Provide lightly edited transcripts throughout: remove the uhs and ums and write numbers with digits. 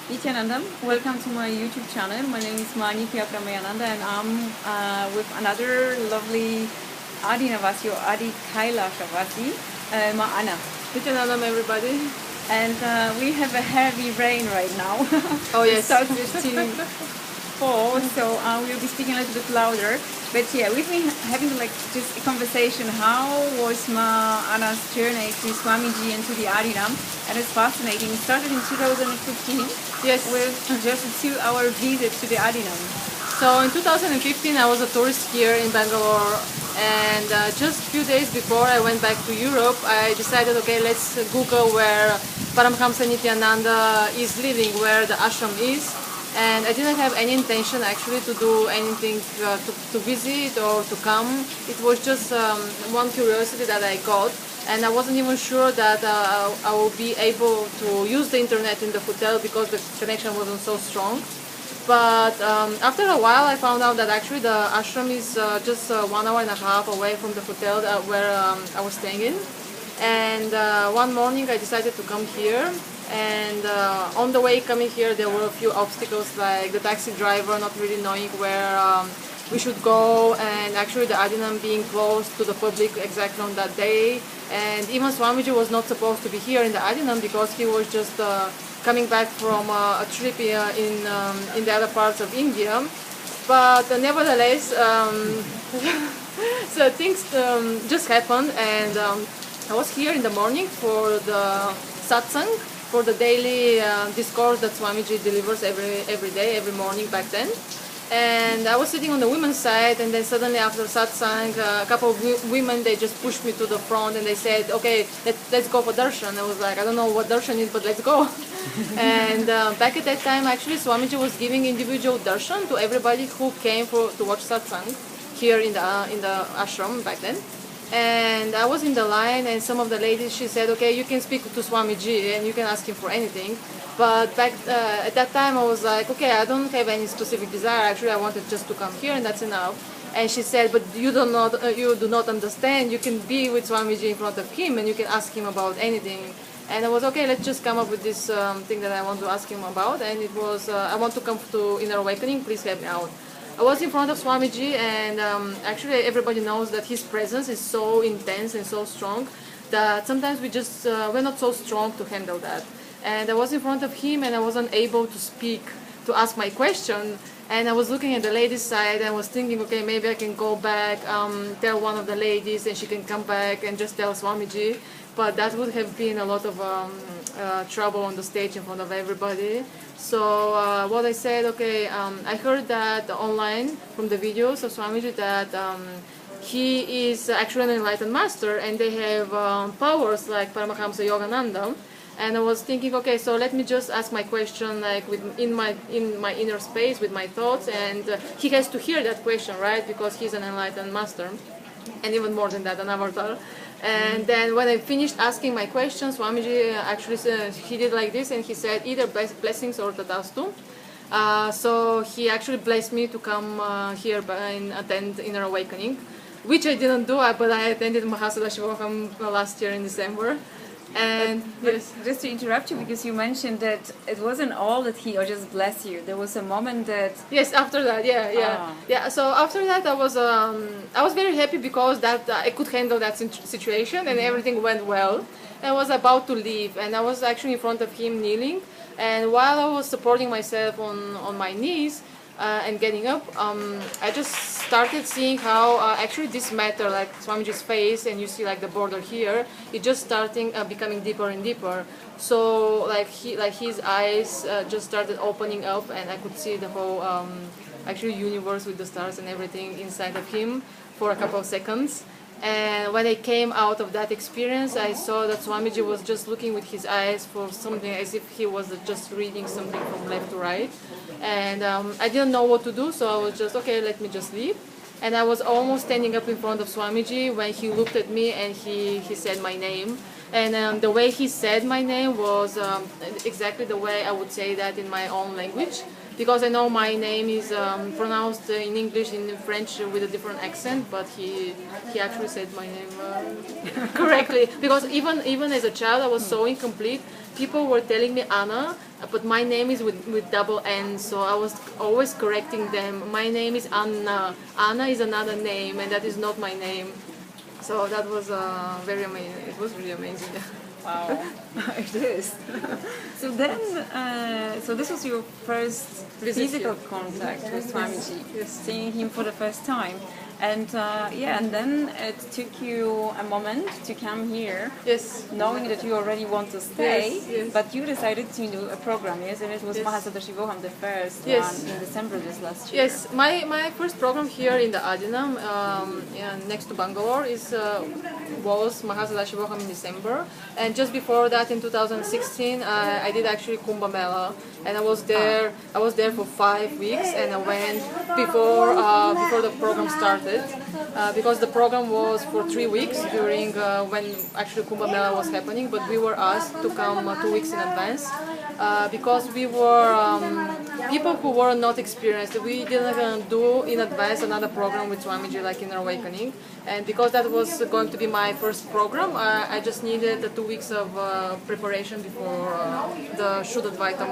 Nityanandam, welcome to my YouTube channel. My name is Manipya Pramayananda and I'm with another lovely Aadheenavasi or Adi Kailash Maana. Nityanandam, everybody. And we have a heavy rain right now. Oh yes. It starts with fall, so we'll be speaking a little bit louder. But yeah, we've been having like just a conversation. How was Anna's journey to Swamiji and to the Aadheenam? And it's fascinating. It started in 2015. Yes. With just a 2-hour visit to the Aadheenam. So in 2015 I was a tourist here in Bangalore, and just a few days before I went back to Europe, I decided, okay, let's Google where Paramhamsa Nityananda is living, where the ashram is. And I didn't have any intention actually to do anything to visit or to come. It was just one curiosity that I got, and I wasn't even sure that I would be able to use the internet in the hotel because the connection wasn't so strong. But after a while I found out that actually the ashram is just 1 hour and a half away from the hotel where I was staying in. And one morning I decided to come here, and on the way coming here there were a few obstacles, like the taxi driver not really knowing where we should go, and actually the Aadheenam being closed to the public exactly on that day. And even Swamiji was not supposed to be here in the Aadheenam because he was just coming back from a trip in the other parts of India. But nevertheless, so things just happened, and I was here in the morning for the satsang, for the daily discourse that Swamiji delivers every day, every morning back then. And I was sitting on the women's side, and then suddenly after satsang, a couple of women, they just pushed me to the front and they said, okay, let's go for darshan. I was like, I don't know what darshan is, but let's go. And back at that time, actually, Swamiji was giving individual darshan to everybody who came to watch satsang here in the ashram back then. And I was in the line, and some of the ladies, she said, okay, you can speak to Swamiji and you can ask him for anything. But back at that time I was like, okay, I don't have any specific desire, actually I wanted just to come here and that's enough. And she said, but you do not understand, you can be with Swamiji in front of him and you can ask him about anything. And I was, okay, let's just come up with this thing that I want to ask him about. And it was, I want to come to Inner Awakening, please help me out. I was in front of Swamiji, and actually everybody knows that his presence is so intense and so strong that sometimes we're not so strong to handle that. And I was in front of him and I wasn't able to speak, to ask my question. And I was looking at the ladies' side and was thinking, okay, maybe I can go back, tell one of the ladies and she can come back and just tell Swamiji. But that would have been a lot of trouble on the stage in front of everybody. So what I said, okay, I heard that online from the videos of Swamiji that he is actually an enlightened master and they have powers like Paramahamsa Yogananda. And I was thinking, okay, so let me just ask my question like in my inner space with my thoughts, and he has to hear that question, right? Because he's an enlightened master, and even more than that, an avatar. And then when I finished asking my questions, Swamiji actually he did like this, and he said either blessings or tatastu. So he actually blessed me to come here and attend Inner Awakening, which I didn't do, but I attended Mahasada last year in December. And yes, just to interrupt you, because you mentioned that it wasn't all that he or just bless you. There was a moment that after that, yeah. So after that, I was very happy because that I could handle that situation and everything went well. I was about to leave, and I was actually in front of him kneeling, and while I was supporting myself on my knees and getting up, I just started seeing how actually this matter, like Swamiji's face, and you see like the border here, it just starting becoming deeper and deeper. So like his eyes just started opening up, and I could see the whole actually universe with the stars and everything inside of him for a couple of seconds. And when I came out of that experience, I saw that Swamiji was just looking with his eyes for something, as if he was just reading something from left to right. And I didn't know what to do, so I was just, okay, let me just leave. And I was almost standing up in front of Swamiji when he looked at me and he said my name. And the way he said my name was exactly the way I would say that in my own language. Because I know my name is pronounced in English, in French with a different accent, but he actually said my name correctly. Because even as a child, I was so incomplete. People were telling me Anna, but my name is with double N, so I was always correcting them. My name is Anna. Anna is another name, and that is not my name. So that was very amazing. It was really amazing. Wow, it is. So then, so this was your first physical contact with Swamiji, seeing him for the first time. And yeah, and then it took you a moment to come here, Yes. knowing that you already want to stay, Yes, yes. but you decided to do a program, yes? And it was Yes. Mahasadashi Voham, the first Yes. one in December this last year. Yes, my first program here in the Aadheenam, next to Bangalore, was Mahasadashi Voham in December, and just before that, in 2016, I did actually Kumbh Mela, and I was there. I was there for 5 weeks, and I went before the program started, because the program was for 3 weeks during when actually Kumbh Mela was happening, but we were asked to come 2 weeks in advance because we were people who were not experienced. We didn't do in advance another program with Swamiji like Inner Awakening, and because that was going to be my first program, I just needed the 2 weeks of preparation before the Shuddhadvaitam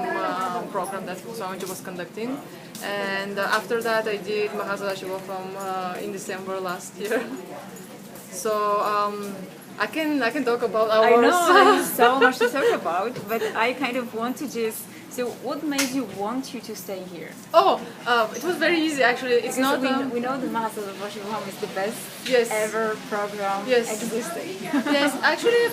program that Swamiji was conducting. And after that, I did Mahasadashi Voham in December last year. So I can talk about hours. I know, there's so much to talk about, but I kind of want to just... So what made you want you to stay here? Oh, it was very easy actually. It's Because not. we know the Mahasadashi Voham is the best Yes. ever program Yes. existing. Yes, actually,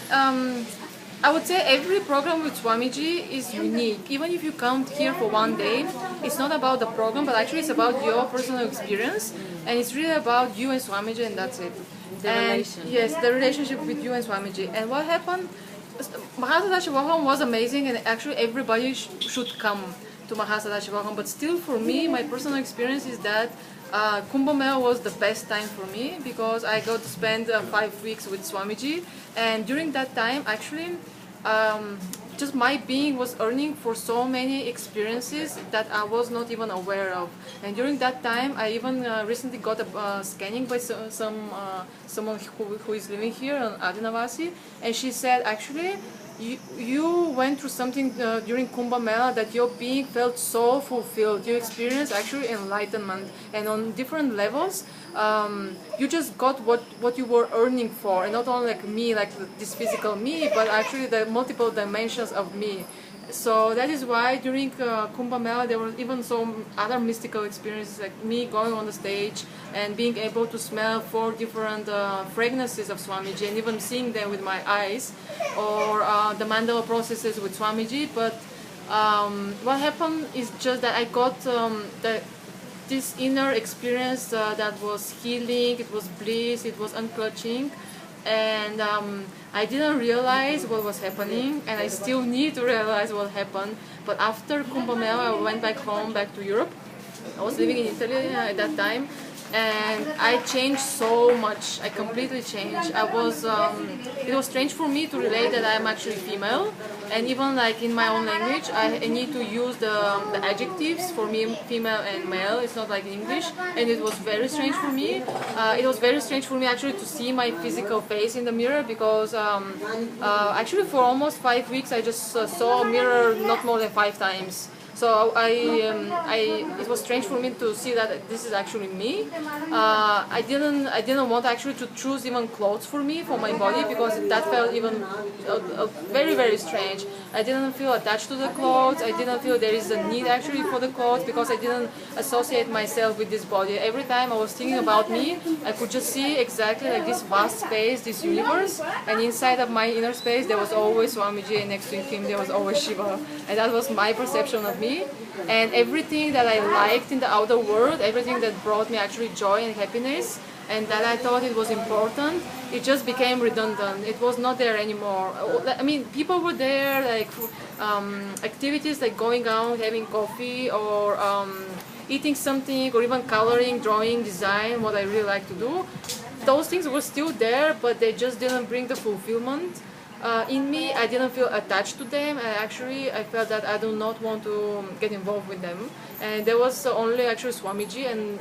I would say every program with Swamiji is unique. Even if you come here for 1 day, it's not about the program, but actually it's about your personal experience, and it's really about you and Swamiji, and that's it. The relation. Yes, the relationship with you and Swamiji. And what happened? Mahasadashi Voham was amazing, and actually everybody should come to Mahasadashi Voham. But still, for me, my personal experience is that Kumbh Mela was the best time for me because I got to spend 5 weeks with Swamiji, and during that time, actually, just my being was earning for so many experiences that I was not even aware of. And during that time, I even recently got a scanning by someone who is living here on Aadheenavasi, and she said actually, you went through something during Kumbh Mela that your being felt so fulfilled. You experienced actually enlightenment, and on different levels, you just got what you were earning for, and not only like me, like this physical me, but actually the multiple dimensions of me. So that is why during Kumbh Mela there were even some other mystical experiences, like me going on the stage and being able to smell 4 different fragrances of Swamiji, and even seeing them with my eyes, or the mandala processes with Swamiji. But what happened is just that I got this inner experience that was healing, it was bliss, it was unclutching, and I didn't realize what was happening, and I still need to realize what happened. But after Kumbh Mela, I went back home, back to Europe. I was living in Italy at that time, and I changed so much. I completely changed. It was strange for me to relate that I'm actually female, and even like in my own language, I need to use the adjectives for me, female and male. It's not like in English, and it was very strange for me. It was very strange for me actually to see my physical face in the mirror, because actually for almost 5 weeks I just saw a mirror not more than 5 times. So it was strange for me to see that this is actually me. I didn't want actually to choose even clothes for me, for my body, because that felt even very, very strange. I didn't feel attached to the clothes. I didn't feel there is a need actually for the clothes, because I didn't associate myself with this body. Every time I was thinking about me, I could just see exactly like this vast space, this universe, and inside of my inner space there was always Swamiji, and next to him there was always Shiva, and that was my perception of me. And everything that I liked in the outer world, everything that brought me actually joy and happiness, and that I thought it was important, it just became redundant. It was not there anymore. I mean, people were there, like activities like going out, having coffee, or eating something, or even coloring, drawing, design, what I really like to do. Those things were still there, but they just didn't bring the fulfillment. In me, I didn't feel attached to them, and actually I felt that I do not want to get involved with them. And there was only actually Swamiji, and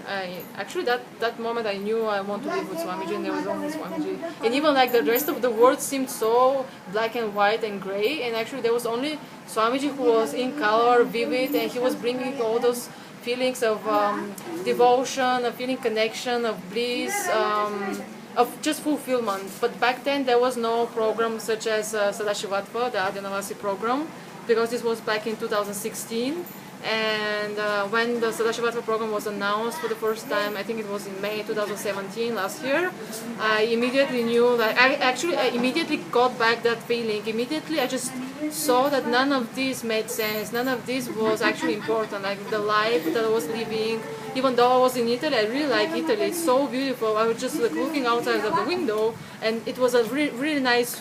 that moment I knew I want to live with Swamiji, and there was only Swamiji. And even like the rest of the world seemed so black and white and gray, and actually there was only Swamiji who was in color, vivid, and he was bringing all those feelings of devotion, of feeling connection, of bliss, of just fulfillment. But back then there was no program such as Sadashivatva, the Aadheenavasi program, because this was back in 2016. And when the Sadashivatva program was announced for the first time, I think it was in May 2017, last year, I immediately knew that, I immediately got back that feeling. Immediately I just saw that none of this made sense, none of this was actually important, like the life that I was living. Even though I was in Italy, I really like Italy, it's so beautiful. I was just like looking outside of the window, and it was a really nice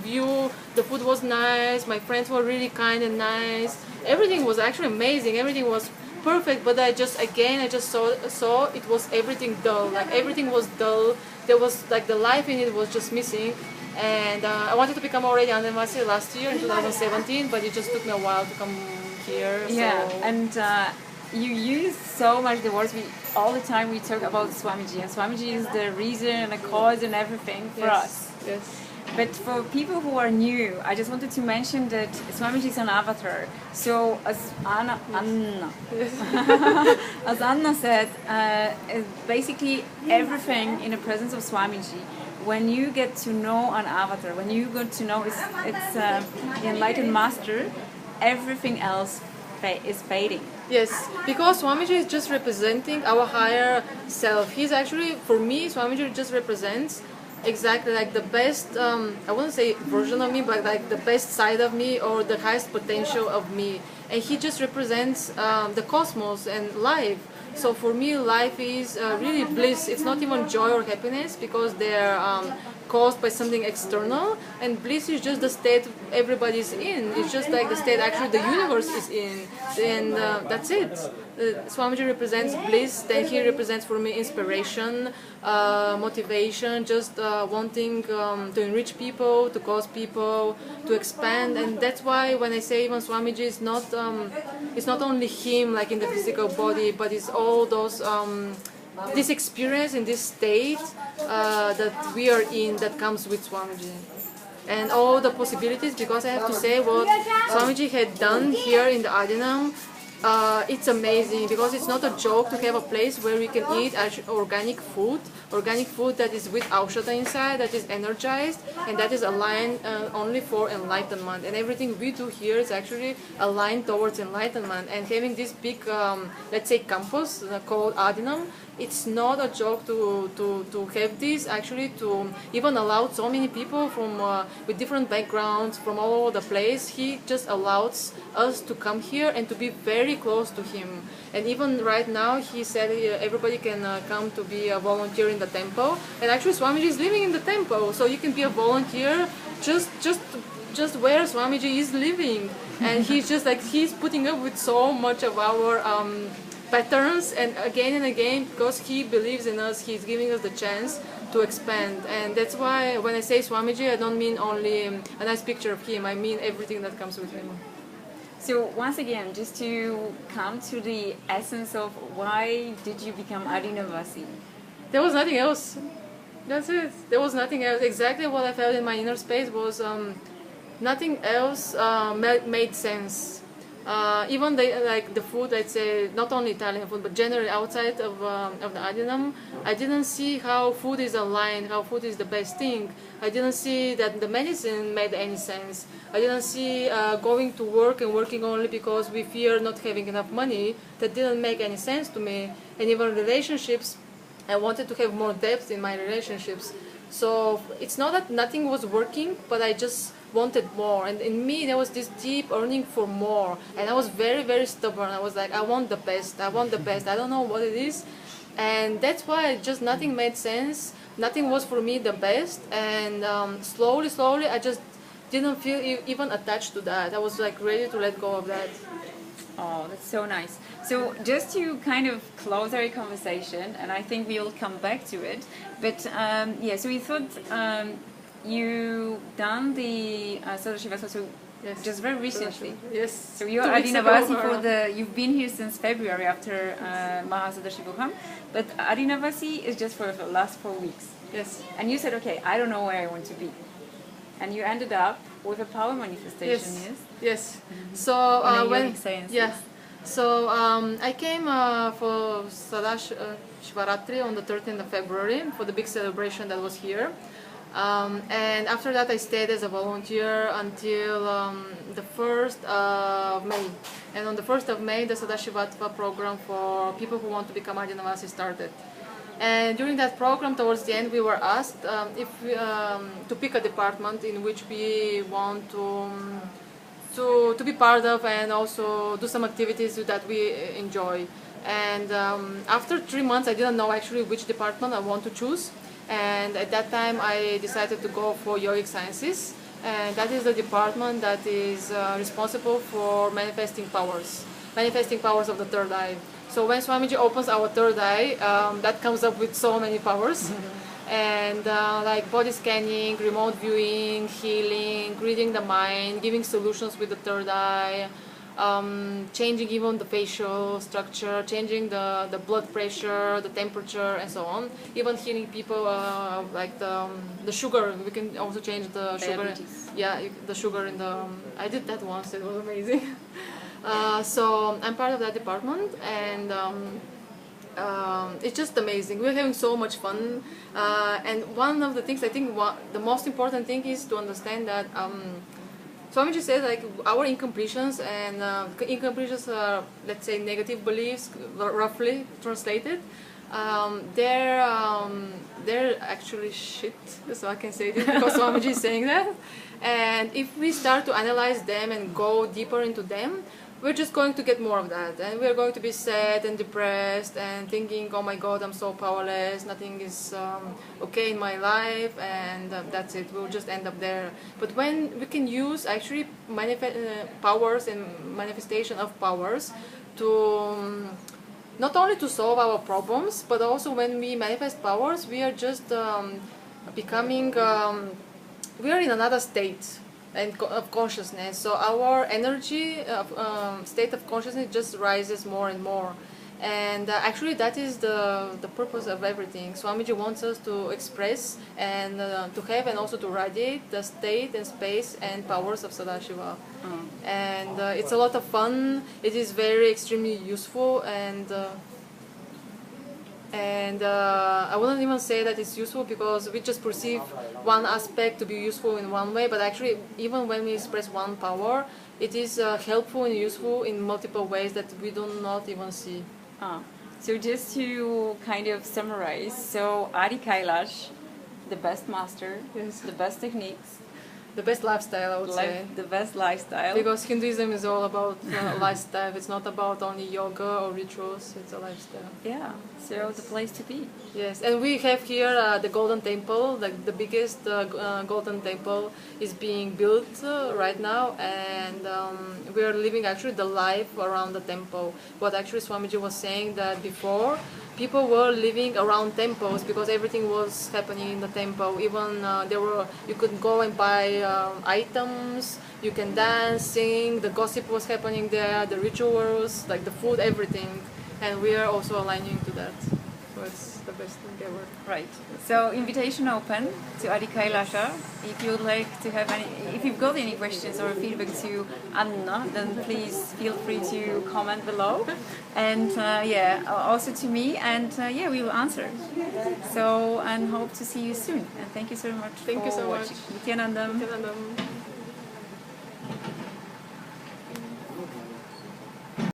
view. The food was nice, my friends were really kind and nice. Everything was actually amazing, everything was perfect, but I just saw it was everything dull, like everything was dull. There was like the life in it was just missing. And I wanted to become already Aadheenavasi last year in 2017, but it just took me a while to come here. Yeah, so. and you use so much the words. We all the time we talk about Swamiji, and Swamiji is the reason and the cause and everything for us. Yes. But for people who are new, I just wanted to mention that Swamiji is an avatar. So as Anna as Anna said, basically everything in the presence of Swamiji. When you get to know an avatar, when you get to know it's the enlightened master, everything else is fading. Yes, because Swamiji is just representing our higher self. He's actually, for me, Swamiji just represents exactly like the best, I wouldn't say version of me, but like the best side of me or the highest potential of me. And he just represents the cosmos and life. So for me, life is really bliss. It's not even joy or happiness because they're caused by something external, and bliss is just the state everybody's in. It's just like the state actually the universe is in, and that's it. Swamiji represents bliss, then he represents for me inspiration, motivation, just wanting to enrich people, to cause people, to expand. And that's why when I say even Swamiji is not, it's not only him like in the physical body, but it's all those this experience in this state that we are in that comes with Swamiji. And all the possibilities, because I have to say what Swamiji had done here in the Aadheenam, it's amazing, because it's not a joke to have a place where we can eat organic food that is with aushadha inside, that is energized, and that is aligned only for enlightenment. And everything we do here is actually aligned towards enlightenment. And having this big, let's say, campus called Aadheenam, it's not a joke to have this, actually, to even allow so many people from with different backgrounds from all over the place. He just allows us to come here and to be very close to him. And even right now, he said everybody can come to be a volunteer in the temple. And actually, Swamiji is living in the temple, so you can be a volunteer just where Swamiji is living. And he's just like, he's putting up with so much of our patterns, and again, because he believes in us, he's giving us the chance to expand. And that's why when I say Swamiji, I don't mean only a nice picture of him, I mean everything that comes with him. So once again, just to come to the essence of why did you become Aadheenavasi? There was nothing else. That's it. There was nothing else. Exactly what I felt in my inner space was nothing else made sense. Even the food, I'd say, not only Italian food, but generally outside of the Aadheenam, I didn't see how food is aligned, how food is the best thing. I didn't see that the medicine made any sense. I didn't see going to work and working only because we fear not having enough money. That didn't make any sense to me. And even relationships, I wanted to have more depth in my relationships. So it's not that nothing was working, but I just wanted more. And in me there was this deep yearning for more, and I was very, very stubborn. I was like, I want the best, I want the best, I don't know what it is. And that's why just nothing made sense, nothing was for me the best. And slowly I just didn't feel even attached to that. I was like ready to let go of that. Oh, that's so nice. So just to kind of close our conversation, and I think we will come back to it, but yeah, so we thought you done the Sadashiva so Yes. just very recently. Yes. So you're 2 weeks Aadheenavasi ago. for the. You've been here since February after Mahasadashivoham, but Aadheenavasi is just for the last 4 weeks. Yes. And you said, okay, I don't know where I want to be, and you ended up with a power manifestation. Yes. Yes. Yes. So On a when yogic science, yeah, yes. so I came for Shivaratri on the 13th of February for the big celebration that was here. And after that I stayed as a volunteer until the 1st of May. And on the 1st of May the Sadashivatva program for people who want to become Aadheenavasi started. And during that program, towards the end, we were asked if we, to pick a department in which we want to be part of and also do some activities that we enjoy. And after 3 months, I didn't know actually which department I want to choose. And at that time, I decided to go for yogic sciences. And that is the department that is responsible for manifesting powers of the third eye. So when Swamiji opens our third eye, that comes up with so many powers. And like body scanning, remote viewing, healing, reading the mind, giving solutions with the third eye, changing even the facial structure, changing the blood pressure, the temperature, and so on. Even healing people like the sugar. We can also change the sugar. Diabetes. Yeah, the sugar in the. I did that once. It was amazing. So I'm part of that department, and it's just amazing. We're having so much fun, and one of the things I think the most important thing is to understand that Swamiji said like our incompletions and incompletions are, let's say, negative beliefs, roughly translated. They're actually shit, so I can say this because Swamiji is saying that. And if we start to analyze them and go deeper into them, we're just going to get more of that, and we're going to be sad and depressed and thinking, oh my god, I'm so powerless, nothing is okay in my life, and that's it, we'll just end up there. But when we can use actually powers and manifestation of powers to not only to solve our problems, but also when we manifest powers, we are just becoming, we are in another state of consciousness. So our energy, state of consciousness just rises more and more. And actually that is the purpose of everything. Swamiji wants us to express and to have and also to radiate the state and space and powers of Sadashiva. And it's a lot of fun. It is very extremely useful, and I wouldn't even say that it's useful because we just perceive one aspect to be useful in one way, but actually even when we express one power, it is helpful and useful in multiple ways that we do not even see. So just to kind of summarize, so Adi Kailash, the best master, Yes. the best techniques, The best lifestyle, I would say. the best lifestyle. Because Hinduism is all about lifestyle. It's not about only yoga or rituals. It's a lifestyle. Yeah, so the place to be. Yes, and we have here the Golden Temple. Like the biggest Golden Temple is being built right now, and we are living actually the life around the temple. What actually Swamiji was saying that before, people were living around temples because everything was happening in the temple. Even you could go and buy items, you can dance, sing, the gossip was happening there, the rituals, like the food, everything. And we are also aligning to that. So it's the best thing ever. Right. So invitation open to Adi Kailasha. If you'd like to have if you've got any questions or feedback to Anna, then please feel free to comment below. And also to me, and we will answer. So, and hope to see you soon. And thank you so much Thank you so much. watching. Nityanandam. Nityanandam.